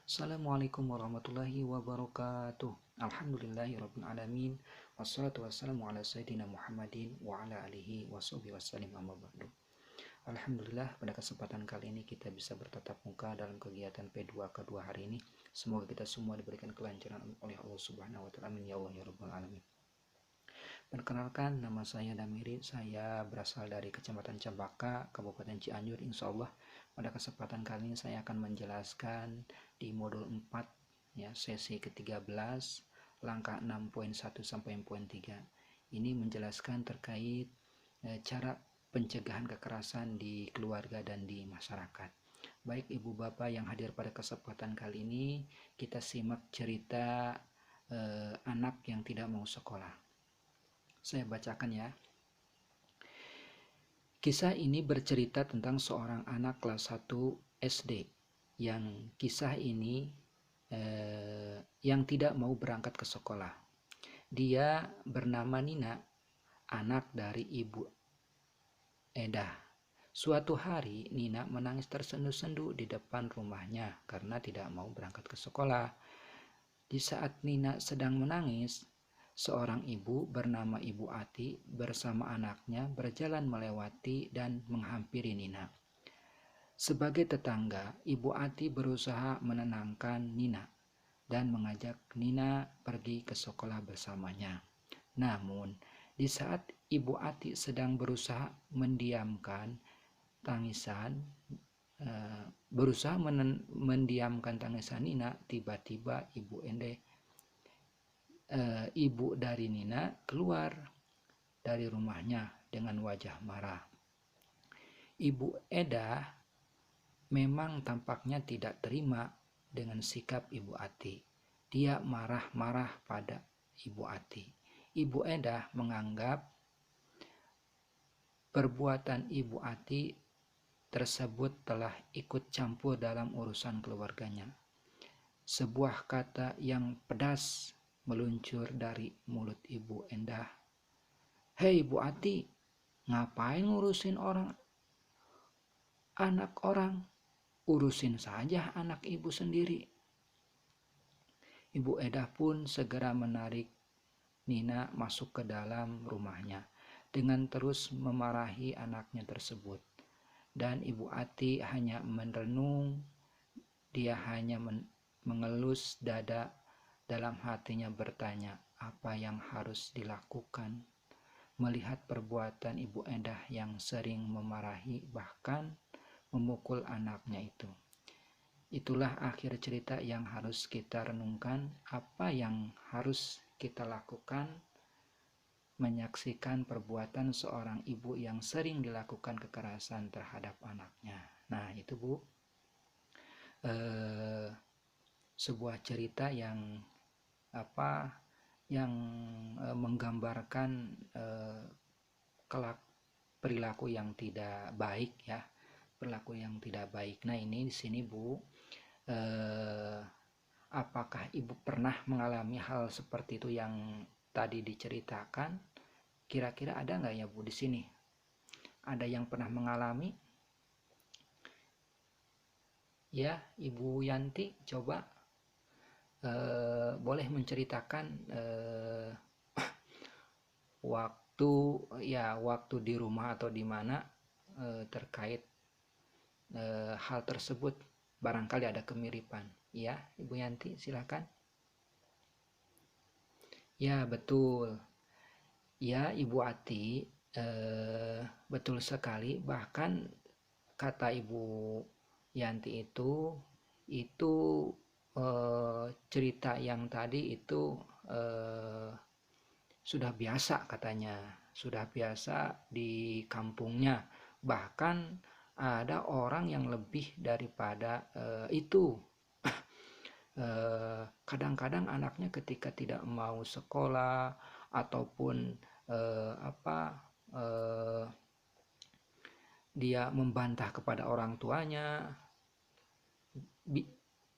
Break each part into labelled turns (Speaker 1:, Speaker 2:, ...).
Speaker 1: Assalamualaikum warahmatullahi wabarakatuh. Alhamdulillahirabbil alamin. Wassalatu wassalamu ala sayyidina Muhammadin wa ala alihi washabihi wasallim amma ba'du. Alhamdulillah, pada kesempatan kali ini kita bisa bertatap muka dalam kegiatan P2K2 hari ini. Semoga kita semua diberikan kelancaran oleh Allah Subhanahu wa taala. Amin ya Allah ya rabbal alamin. Perkenalkan, nama saya Damiri. Saya berasal dari Kecamatan Cempaka, Kabupaten Cianjur. Insya Allah pada kesempatan kali ini saya akan menjelaskan di modul 4 ya, sesi ke-13, langkah 6.1 sampai poin 3. Ini menjelaskan terkait cara pencegahan kekerasan di keluarga dan di masyarakat. Baik ibu bapak yang hadir pada kesempatan kali ini, kita simak cerita anak yang tidak mau sekolah. Saya bacakan ya. Kisah ini bercerita tentang seorang anak kelas 1 SD yang kisah ini yang tidak mau berangkat ke sekolah. Dia bernama Nina, anak dari Ibu Eda. Suatu hari Nina menangis tersendu-sendu di depan rumahnya karena tidak mau berangkat ke sekolah. Di saat Nina sedang menangis, seorang ibu bernama Ibu Ati bersama anaknya berjalan melewati dan menghampiri Nina. Sebagai tetangga, Ibu Ati berusaha menenangkan Nina dan mengajak Nina pergi ke sekolah bersamanya. Namun, di saat Ibu Ati sedang berusaha mendiamkan tangisan Nina, tiba-tiba ibu dari Nina keluar dari rumahnya dengan wajah marah. Ibu Eda memang tampaknya tidak terima dengan sikap Ibu Ati. Dia marah-marah pada Ibu Ati. Ibu Eda menganggap perbuatan Ibu Ati tersebut telah ikut campur dalam urusan keluarganya. Sebuah kata yang pedas meluncur dari mulut Ibu Endah. "Hei Bu Ati, ngapain ngurusin anak orang? Urusin saja anak ibu sendiri." Ibu Edah pun segera menarik Nina masuk ke dalam rumahnya dengan terus memarahi anaknya tersebut. Dan Ibu Ati hanya merenung, dia hanya mengelus dada, dalam hatinya bertanya apa yang harus dilakukan melihat perbuatan Ibu Edah yang sering memarahi bahkan memukul anaknya itu. Itulah akhir cerita yang harus kita renungkan, apa yang harus kita lakukan menyaksikan perbuatan seorang ibu yang sering dilakukan kekerasan terhadap anaknya. Nah itu Bu, sebuah cerita yang menggambarkan perilaku yang tidak baik ya, perilaku yang tidak baik. Nah ini di sini Bu, apakah ibu pernah mengalami hal seperti itu yang tadi diceritakan? Kira-kira ada nggak ya Bu di sini? Ada yang pernah mengalami? Ya, Ibu Yanti, coba boleh menceritakan waktu di rumah atau di mana terkait hal tersebut. Barangkali ada kemiripan. Ya, Ibu Yanti, silakan. Ya, betul. Ya, Ibu Ati, betul sekali. Bahkan kata Ibu Yanti itu cerita yang tadi itu sudah biasa katanya, sudah biasa di kampungnya. Bahkan ada orang yang lebih daripada itu. Kadang-kadang anaknya ketika tidak mau sekolah ataupun dia membantah kepada orang tuanya,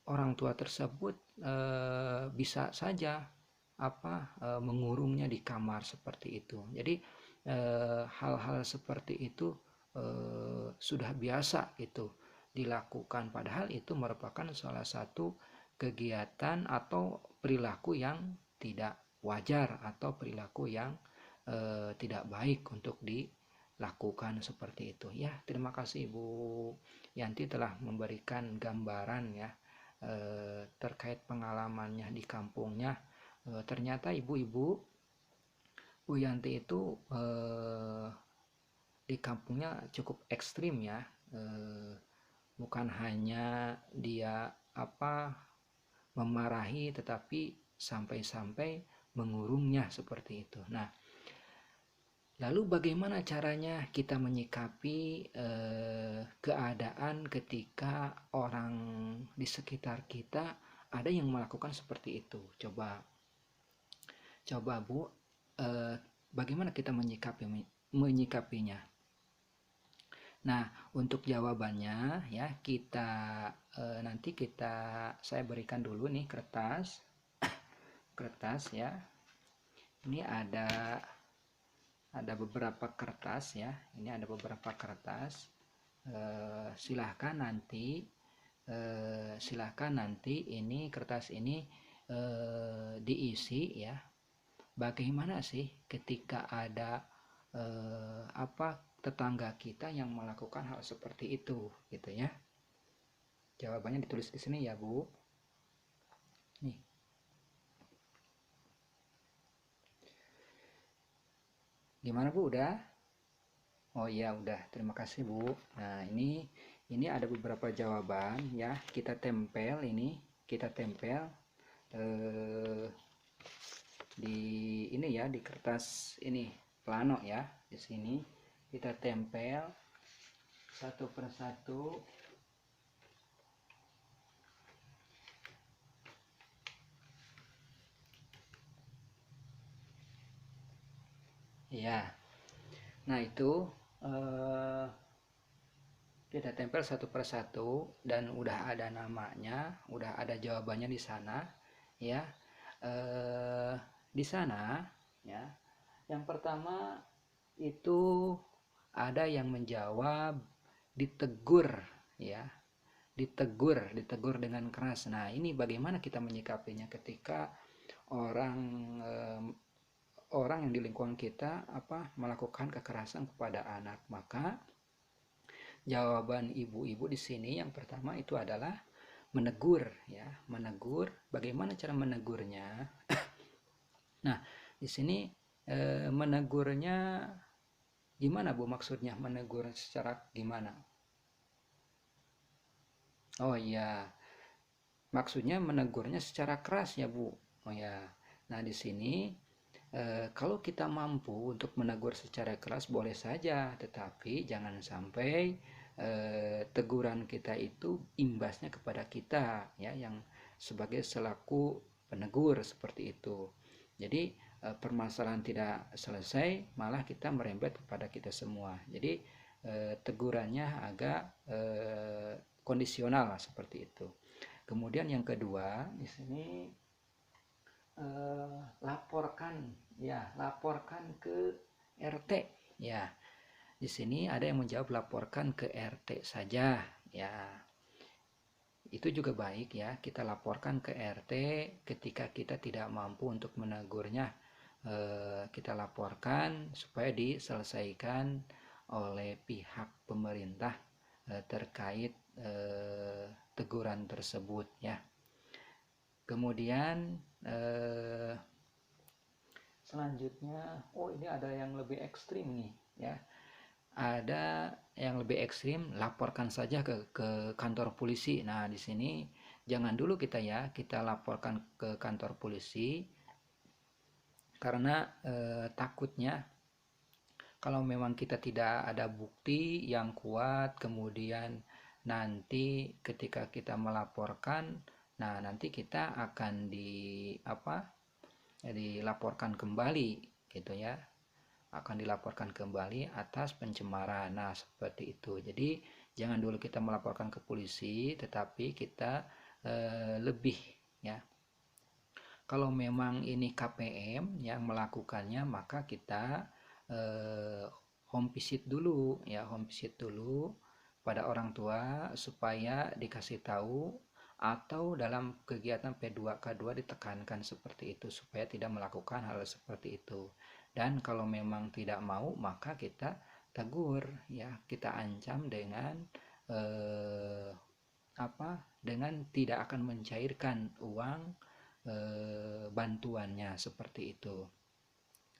Speaker 1: orang tua tersebut bisa saja mengurungnya di kamar seperti itu. Jadi hal-hal seperti itu sudah biasa itu dilakukan, padahal itu merupakan salah satu kegiatan atau perilaku yang tidak wajar atau perilaku yang tidak baik untuk dilakukan seperti itu. Ya, terima kasih Ibu Yanti telah memberikan gambaran ya terkait pengalamannya di kampungnya. Ternyata ibu-ibu Bu Yanti itu di kampungnya cukup ekstrim ya. Bukan hanya dia memarahi, tetapi sampai-sampai mengurungnya seperti itu. Nah, lalu bagaimana caranya kita menyikapi keadaan ketika orang di sekitar kita ada yang melakukan seperti itu? Coba Bu, bagaimana kita menyikapinya? Nah, untuk jawabannya ya nanti saya berikan dulu nih kertas ya. Ini ada beberapa kertas ya. Ini ada beberapa kertas. Silahkan nanti ini kertas ini diisi ya. Bagaimana sih ketika ada tetangga kita yang melakukan hal seperti itu gitu ya. Jawabannya ditulis di sini ya Bu. Nih. Gimana Bu, udah? Oh iya udah, terima kasih Bu. Nah, ini ada beberapa jawaban ya. Kita tempel di kertas ini plano ya. Di sini kita tempel satu persatu. Ya. Nah, itu kita tempel satu persatu dan udah ada namanya, udah ada jawabannya di sana ya. Di sana ya. Yang pertama itu ada yang menjawab ditegur ya. Ditegur dengan keras. Nah, ini bagaimana kita menyikapinya ketika orang yang di lingkungan kita melakukan kekerasan kepada anak? Maka jawaban ibu-ibu di sini yang pertama itu adalah menegur ya. Menegur, bagaimana cara menegurnya? Nah, di sini menegurnya gimana Bu, maksudnya menegur secara gimana? Oh iya, maksudnya menegurnya secara keras ya Bu. Oh ya, nah di sini kalau kita mampu untuk menegur secara keras boleh saja, tetapi jangan sampai teguran kita itu imbasnya kepada kita ya, yang sebagai selaku penegur seperti itu. Jadi permasalahan tidak selesai, malah kita merembet kepada kita semua. Jadi tegurannya agak kondisional seperti itu. Kemudian yang kedua di sini laporkan ke RT ya. Di sini ada yang menjawab laporkan ke RT saja ya. Itu juga baik ya, kita laporkan ke RT ketika kita tidak mampu untuk menegurnya. Kita laporkan supaya diselesaikan oleh pihak pemerintah terkait teguran tersebut ya. Kemudian selanjutnya, ini ada yang lebih ekstrim nih ya. Ada yang lebih ekstrim, laporkan saja ke kantor polisi. Nah, di sini jangan dulu kita laporkan ke kantor polisi karena takutnya kalau memang kita tidak ada bukti yang kuat, kemudian nanti ketika kita melaporkan, nah nanti kita akan dilaporkan kembali gitu ya, akan dilaporkan kembali atas pencemaran. Nah, seperti itu. Jadi jangan dulu kita melaporkan ke polisi, tetapi kita lebih ya. Kalau memang ini KPM yang melakukannya, maka kita home visit dulu pada orang tua supaya dikasih tahu atau dalam kegiatan P2K2 ditekankan seperti itu supaya tidak melakukan hal seperti itu. Dan kalau memang tidak mau, maka kita tegur ya, kita ancam dengan eh, dengan tidak akan mencairkan uang bantuannya seperti itu.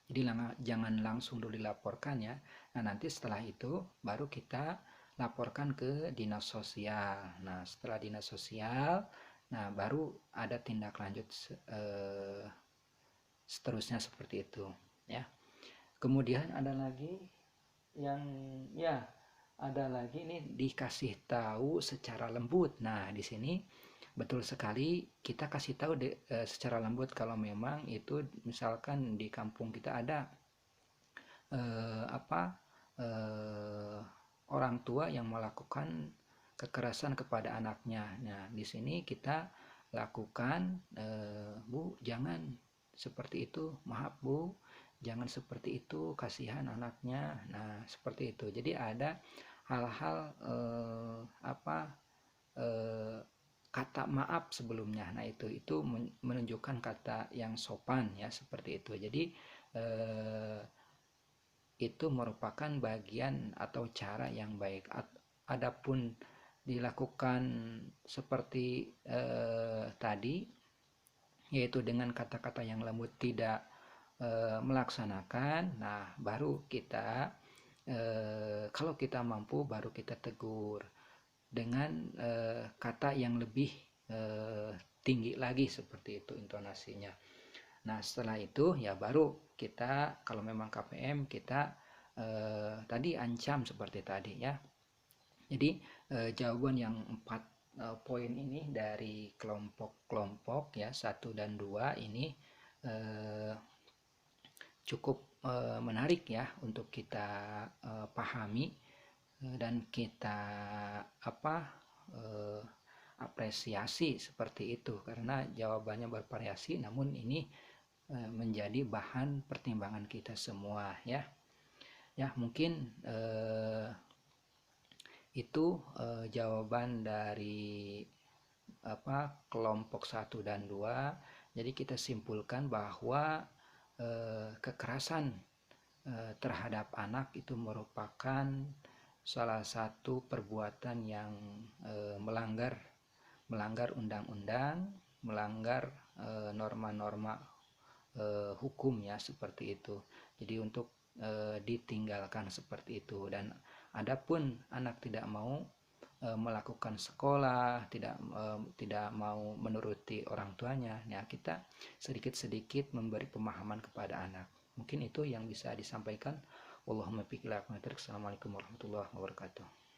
Speaker 1: Jadi jangan langsung dulu dilaporkan ya. Nah, nanti setelah itu baru kita laporkan ke dinas sosial. Nah, setelah dinas sosial, nah baru ada tindak lanjut seterusnya seperti itu ya. Kemudian ada lagi yang ya, ada lagi nih, dikasih tahu secara lembut. Nah, di sini betul sekali kita kasih tahu secara lembut kalau memang itu misalkan di kampung kita ada eh, apa eh, orang tua yang melakukan kekerasan kepada anaknya. Nah, di sini kita lakukan, Bu, jangan seperti itu, maaf Bu, jangan seperti itu, kasihan anaknya. Nah, seperti itu. Jadi ada hal-hal kata maaf sebelumnya. Nah, itu menunjukkan kata yang sopan ya, seperti itu. Jadi itu merupakan bagian atau cara yang baik. Adapun dilakukan seperti tadi, yaitu dengan kata-kata yang lembut, tidak melaksanakan, nah baru kita kalau kita mampu baru kita tegur dengan kata yang lebih tinggi lagi, seperti itu intonasinya. Nah, setelah itu ya baru kita, kalau memang KPM, kita tadi ancam seperti tadi ya. Jadi jawaban yang 4 poin ini dari kelompok-kelompok ya 1 dan 2 ini cukup menarik ya untuk kita pahami dan kita apresiasi seperti itu, karena jawabannya bervariasi, namun ini menjadi bahan pertimbangan kita semua ya. Ya, mungkin itu jawaban dari kelompok 1 dan 2. Jadi kita simpulkan bahwa kekerasan terhadap anak itu merupakan salah satu perbuatan yang melanggar undang-undang, melanggar norma-norma hukum ya, seperti itu. Jadi untuk ditinggalkan seperti itu. Dan adapun anak tidak mau melakukan sekolah, tidak mau menuruti orang tuanya, ya kita sedikit-sedikit memberi pemahaman kepada anak. Mungkin itu yang bisa disampaikan. Allahumma biqil. Assalamualaikum warahmatullahi wabarakatuh.